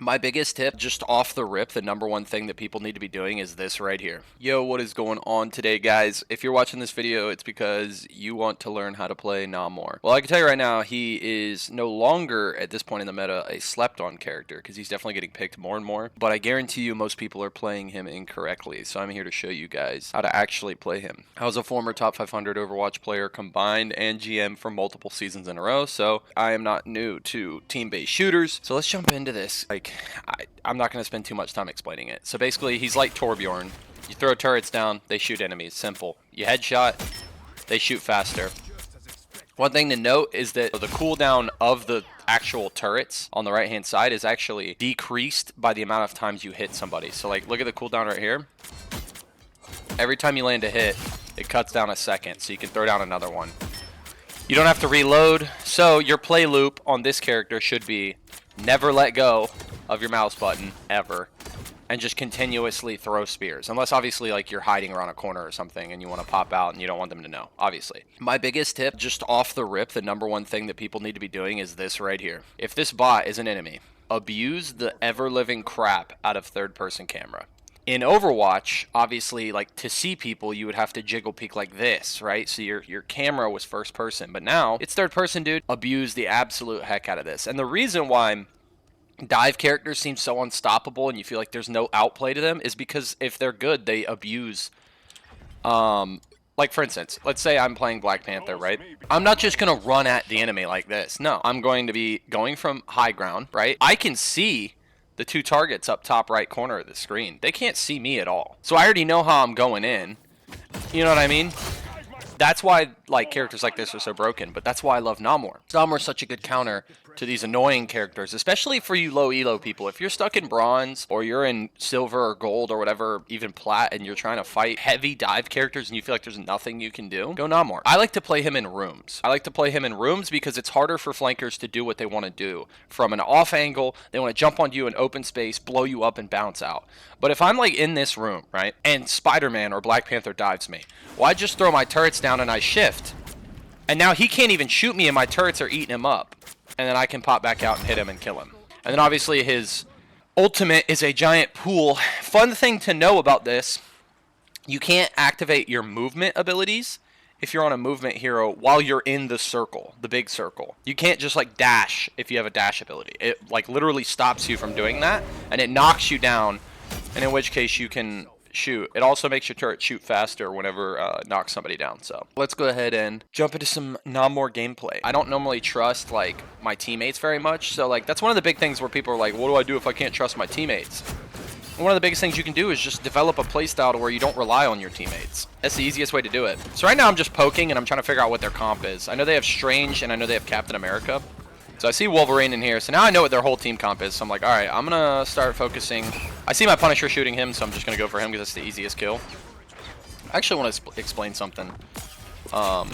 My biggest tip, just off the rip, the number one thing that people need to be doing is this right here. Yo, what is going on today, guys? If you're watching this video, it's because you want to learn how to play Namor. Well, I can tell you right now, he is no longer, at this point in the meta, a slept-on character, because he's definitely getting picked more and more. But I guarantee you most people are playing him incorrectly, so I'm here to show you guys how to actually play him. I was a former top 500 Overwatch player combined and GM for multiple seasons in a row, so I am not new to team-based shooters. So let's jump into this. I'm not going to spend too much time explaining it. So basically, he's like Torbjorn. You throw turrets down, they shoot enemies. Simple. You headshot, they shoot faster. One thing to note is that the cooldown of the actual turrets on the right-hand side is actually decreased by the amount of times you hit somebody. So, like, look at the cooldown right here. Every time you land a hit, it cuts down a second, so you can throw down another one. You don't have to reload, so your play loop on this character should be never let go of your mouse button ever and just continuously throw spears, unless obviously like you're hiding around a corner or something and you want to pop out and you don't want them to know, obviously. My biggest tip, just off the rip, the number one thing that people need to be doing is this right here. If this bot is an enemy, abuse the ever-living crap out of third-person camera. In Overwatch, obviously, like, to see people, you would have to jiggle peek like this, right? So your camera was first person, but now it's third person, dude. Abuse the absolute heck out of this. And the reason why dive characters seem so unstoppable and you feel like there's no outplay to them is because if they're good, they abuse, like, for instance, let's say I'm playing Black Panther, right? I'm not just going to run at the enemy like this. No, I'm going to be going from high ground, right? I can see the two targets up top right corner of the screen. They can't see me at all. So I already know how I'm going in. You know what I mean? That's why, like, characters like this are so broken, but that's why I love Namor. Namor's such a good counter to these annoying characters, especially for you low elo people. If you're stuck in bronze, or you're in silver or gold or whatever, even plat, and you're trying to fight heavy dive characters and you feel like there's nothing you can do, go Namor. I like to play him in rooms. I like to play him in rooms because it's harder for flankers to do what they want to do. From an off angle, they want to jump on you in open space, blow you up, and bounce out. But if I'm like in this room, right, and Spider-Man or Black Panther dives me, well, I just throw my turrets down and I shift. And now he can't even shoot me and my turrets are eating him up. And then I can pop back out and hit him and kill him. And then obviously his ultimate is a giant pool. Fun thing to know about this, you can't activate your movement abilities if you're on a movement hero while you're in the circle, the big circle. You can't just like dash if you have a dash ability. It like literally stops you from doing that and it knocks you down, and in which case you can shoot. It also makes your turret shoot faster whenever it knocks somebody down. So let's go ahead and jump into some Namor gameplay. I don't normally trust like my teammates very much, so like that's one of the big things where people are like, what do I do if I can't trust my teammates? And one of the biggest things you can do is just develop a playstyle to where you don't rely on your teammates. That's the easiest way to do it. So right now I'm just poking and I'm trying to figure out what their comp is. I know they have Strange and I know they have Captain America. So I see Wolverine in here, so now I know what their whole team comp is. So I'm like, all right, I'm gonna start focusing. I see my Punisher shooting him, so I'm just gonna go for him because that's the easiest kill. I actually want to explain something. I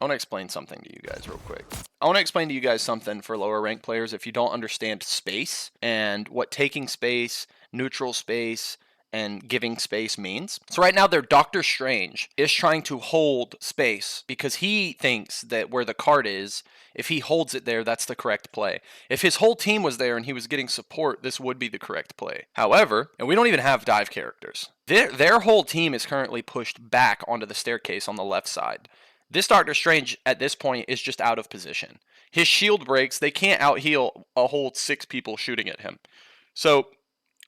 want to explain something to you guys real quick. I want to explain to you guys something for lower rank players if you don't understand space and what taking space, neutral space, and giving space means. So right now, their Doctor Strange is trying to hold space because he thinks that where the card is, if he holds it there, that's the correct play. If his whole team was there and he was getting support, this would be the correct play. However, and we don't even have dive characters, their whole team is currently pushed back onto the staircase on the left side. This Doctor Strange at this point is just out of position. His shield breaks, they can't out-heal a whole 6 people shooting at him. So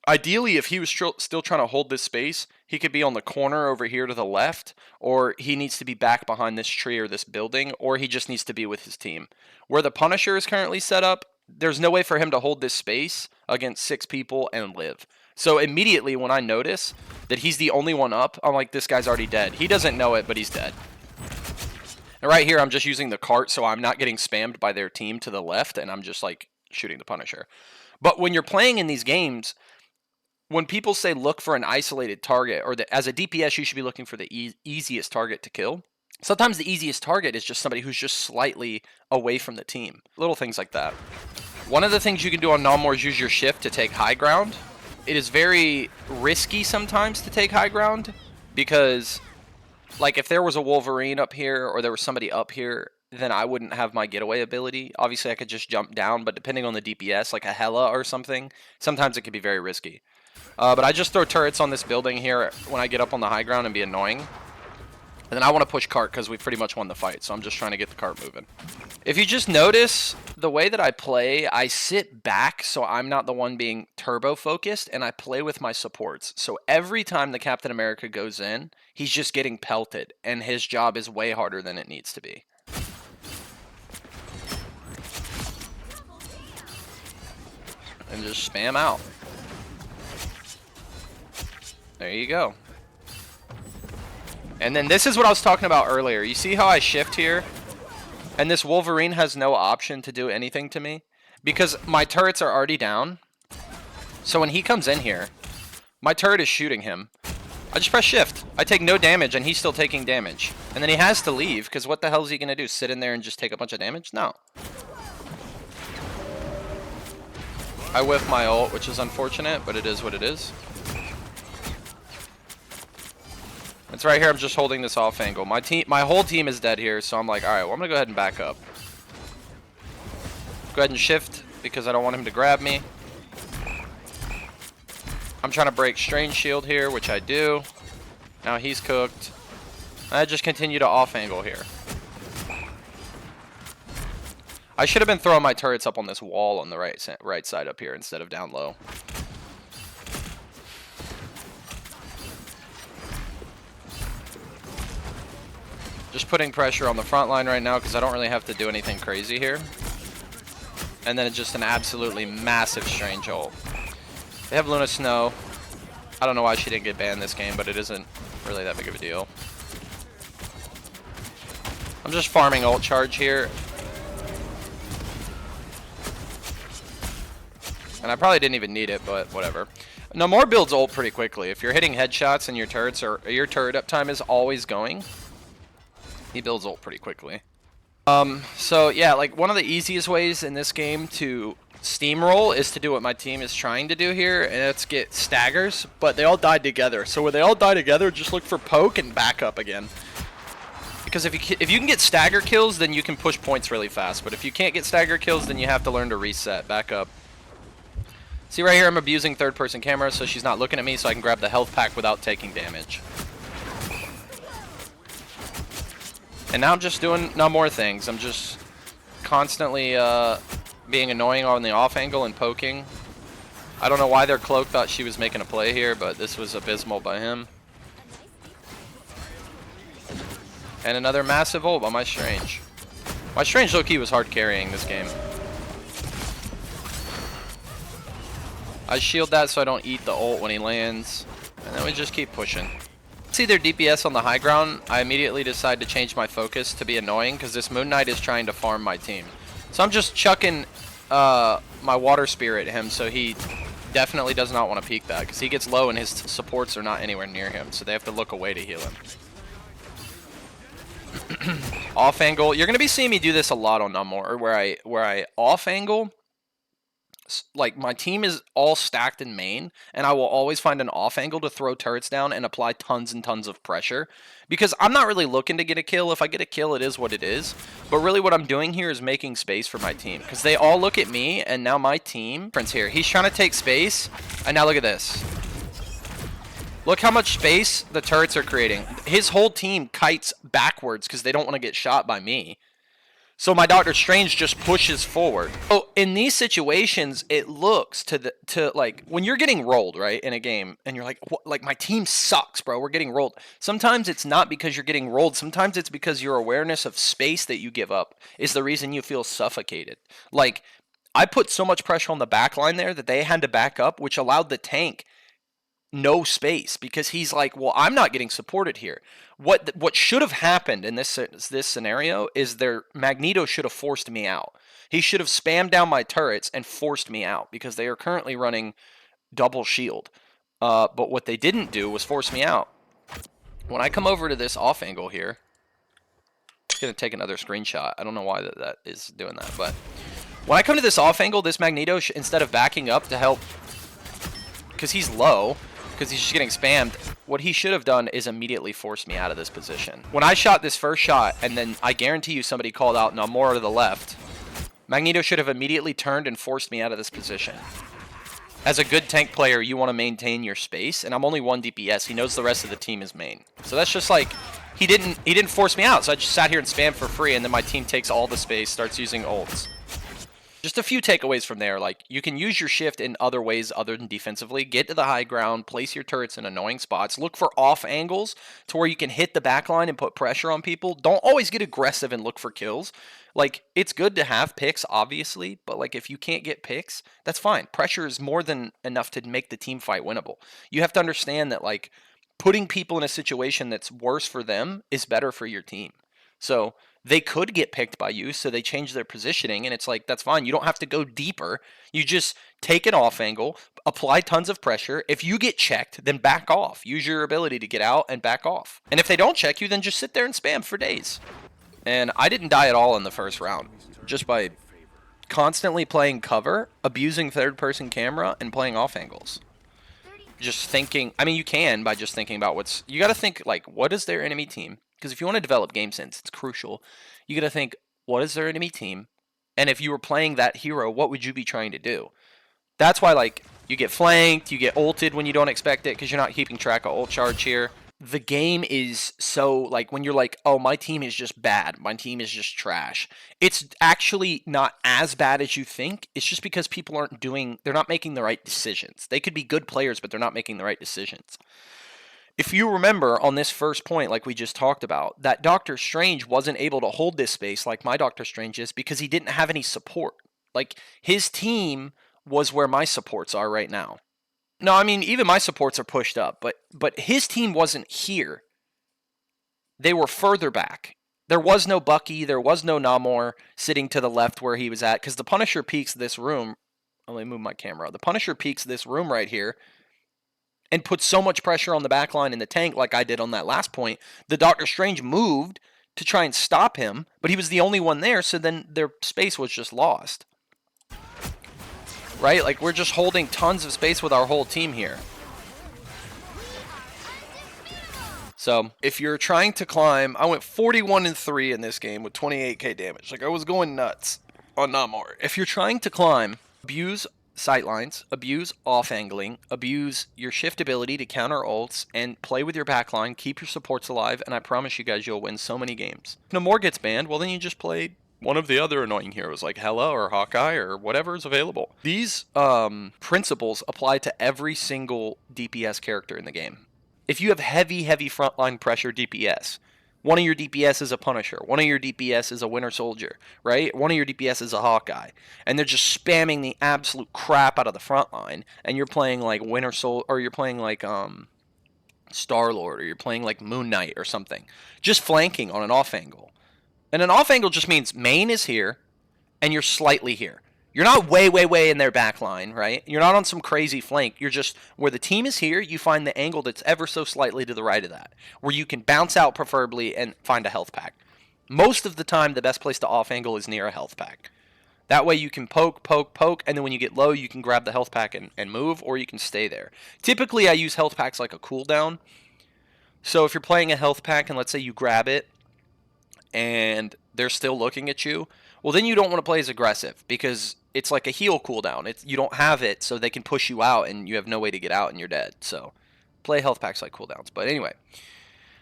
ideally, if he was still trying to hold this space, he could be on the corner over here to the left, or he needs to be back behind this tree or this building, or he just needs to be with his team. Where the Punisher is currently set up, there's no way for him to hold this space against 6 people and live. So immediately when I notice that he's the only one up, I'm like, this guy's already dead. He doesn't know it, but he's dead. And right here, I'm just using the cart, so I'm not getting spammed by their team to the left, and I'm just like shooting the Punisher. But when you're playing in these games, when people say look for an isolated target, or that as a DPS you should be looking for the easiest target to kill, sometimes the easiest target is just somebody who's just slightly away from the team. Little things like that. One of the things you can do on Namor is use your shift to take high ground. It is very risky sometimes to take high ground because, like, if there was a Wolverine up here or there was somebody up here, then I wouldn't have my getaway ability. Obviously, I could just jump down, but depending on the DPS, like a Hela or something, sometimes it can be very risky. But I just throw turrets on this building here when I get up on the high ground and be annoying. And then I want to push cart because we pretty much won the fight, so I'm just trying to get the cart moving. If you just notice, the way that I play, I sit back so I'm not the one being turbo focused, and I play with my supports. So every time the Captain America goes in, he's just getting pelted, and his job is way harder than it needs to be. And just spam out. There you go. And then this is what I was talking about earlier. You see how I shift here? And this Wolverine has no option to do anything to me? Because my turrets are already down. So when he comes in here, my turret is shooting him. I just press shift. I take no damage and he's still taking damage. And then he has to leave, because what the hell is he going to do? Sit in there and just take a bunch of damage? No. I whiff my ult, which is unfortunate, but it is what it is. It's right here. I'm just holding this off angle. My whole team is dead here, so I'm like, all right, well, I'm gonna go ahead and back up. Go ahead and shift because I don't want him to grab me. I'm trying to break Strange Shield here, which I do. Now he's cooked. I just continue to off angle here. I should have been throwing my turrets up on this wall on the right side up here instead of down low. Just putting pressure on the front line right now because I don't really have to do anything crazy here. And then it's just an absolutely massive Strange ult. They have Luna Snow. I don't know why she didn't get banned this game, but it isn't really that big of a deal. I'm just farming ult charge here. And I probably didn't even need it, but whatever. Namor builds ult pretty quickly. If you're hitting headshots and your turret uptime is always going, he builds ult pretty quickly. So yeah, like one of the easiest ways in this game to steamroll is to do what my team is trying to do here, and that's get staggers, but they all died together. So when they all die together, just look for poke and back up again. Because if you can get stagger kills, then you can push points really fast. But if you can't get stagger kills, then you have to learn to reset, back up. See right here, I'm abusing third-person camera, so she's not looking at me, so I can grab the health pack without taking damage. And now I'm just doing no more things. I'm just constantly being annoying on the off angle and poking. I don't know why their cloak thought she was making a play here, but this was abysmal by him. And another massive ult by my Strange. My Strange low-key was hard carrying this game. I shield that so I don't eat the ult when he lands. And then we just keep pushing. See their DPS on the high ground, I immediately decide to change my focus to be annoying because this Moon Knight is trying to farm my team. So I'm just chucking my Water Spirit at him, so he definitely does not want to peek that because he gets low and his supports are not anywhere near him, so they have to look away to heal him. Off angle, you're going to be seeing me do this a lot on Namor, where I off angle. Like, my team is all stacked in main, and I will always find an off angle to throw turrets down and apply tons and tons of pressure. Because I'm not really looking to get a kill. If I get a kill, it is what it is. But really what I'm doing here is making space for my team. Because they all look at me, and now my team... Prince here, he's trying to take space, and now look at this. Look how much space the turrets are creating. His whole team kites backwards because they don't want to get shot by me. So my Doctor Strange just pushes forward. So in these situations, it looks to like when you're getting rolled, right, in a game, and you're like, what? Like, my team sucks, bro. We're getting rolled. Sometimes it's not because you're getting rolled. Sometimes it's because your awareness of space that you give up is the reason you feel suffocated. Like, I put so much pressure on the back line there that they had to back up, which allowed the tank no space because he's like, well, I'm not getting supported here. What should have happened in this scenario is Magneto should have forced me out. He should have spammed down my turrets and forced me out because they are currently running double shield. But what they didn't do was force me out. When I come over to this off angle here, it's going to take another screenshot. I don't know why that is doing that, but when I come to this off angle, this Magneto, instead of backing up to help, because he's low, because he's just getting spammed, What he should have done is immediately forced me out of this position. When I shot this first shot, and then I guarantee you somebody called out Namor to the left, Magneto should have immediately turned and forced me out of this position. As a good tank player, you want to maintain your space, and I'm only 1 DPS. He knows the rest of the team is main. So that's just like, he didn't force me out, so I just sat here and spammed for free, and then my team takes all the space, starts using ults. Just a few takeaways from there. Like, you can use your shift in other ways other than defensively. Get to the high ground, place your turrets in annoying spots, look for off angles to where you can hit the back line and put pressure on people. Don't always get aggressive and look for kills. Like, it's good to have picks, obviously, but like if you can't get picks, that's fine. Pressure is more than enough to make the team fight winnable. You have to understand that like putting people in a situation that's worse for them is better for your team. So they could get picked by you, so they change their positioning, and it's like, that's fine. You don't have to go deeper. You just take an off angle, apply tons of pressure. If you get checked, then back off. Use your ability to get out and back off. And if they don't check you, then just sit there and spam for days. And I didn't die at all in the first round, just by constantly playing cover, abusing third-person camera, and playing off angles. Just thinking, I mean, you can by just thinking about what's, you got to think, like, what is their enemy team? Because if you want to develop game sense, it's crucial. You got to think, what is their enemy team? And if you were playing that hero, what would you be trying to do? That's why, like, you get flanked, you get ulted when you don't expect it, because you're not keeping track of ult charge here. The game is so, like, when you're like, oh, my team is just bad, my team is just trash. It's actually not as bad as you think. It's just because people aren't doing, they're not making the right decisions. They could be good players, but they're not making the right decisions. If you remember on this first point, like we just talked about, that Doctor Strange wasn't able to hold this space like my Doctor Strange is because he didn't have any support. Like, his team was where my supports are right now. No, I mean, even my supports are pushed up, but his team wasn't here. They were further back. There was no Bucky, there was no Namor sitting to the left where he was at, because the Punisher peeks this room. Let me move my camera. The Punisher peeks this room right here and put so much pressure on the backline in the tank like I did on that last point. The Doctor Strange moved to try and stop him, but he was the only one there, so then their space was just lost. Right? Like, we're just holding tons of space with our whole team here. So, if you're trying to climb, I went 41-3 in this game with 28k damage. Like, I was going nuts on Namor. If you're trying to climb, abuse sightlines, abuse off-angling, abuse your shift ability to counter ults, and play with your backline, keep your supports alive, and I promise you guys you'll win so many games. If Namor gets banned, well then you just play one of the other annoying heroes like Hela or Hawkeye or whatever is available. These principles apply to every single DPS character in the game. If you have heavy frontline pressure DPS, one of your DPS is a Punisher. One of your DPS is a Winter Soldier, right? One of your DPS is a Hawkeye. And they're just spamming the absolute crap out of the front line. And you're playing like Winter Soldier, or you're playing like Star-Lord, or you're playing like Moon Knight or something. Just flanking on an off angle. And an off angle just means main is here, and you're slightly here. You're not way in their back line, right? You're not on some crazy flank. You're just, where the team is here, you find the angle that's ever so slightly to the right of that, where you can bounce out preferably and find a health pack. Most of the time, the best place to off angle is near a health pack. That way you can poke, and then when you get low, you can grab the health pack and move, or you can stay there. Typically, I use health packs like a cooldown. So if you're playing a health pack, and let's say you grab it, and they're still looking at you, well, then you don't want to play as aggressive, because it's like a heal cooldown. You don't have it, so they can push you out, and you have no way to get out, and you're dead. So play health packs like cooldowns. But anyway,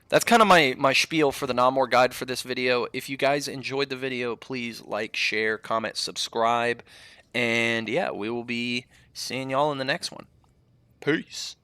that's kind of my spiel for the Namor guide for this video. If you guys enjoyed the video, please like, share, comment, subscribe. And yeah, we will be seeing y'all in the next one. Peace.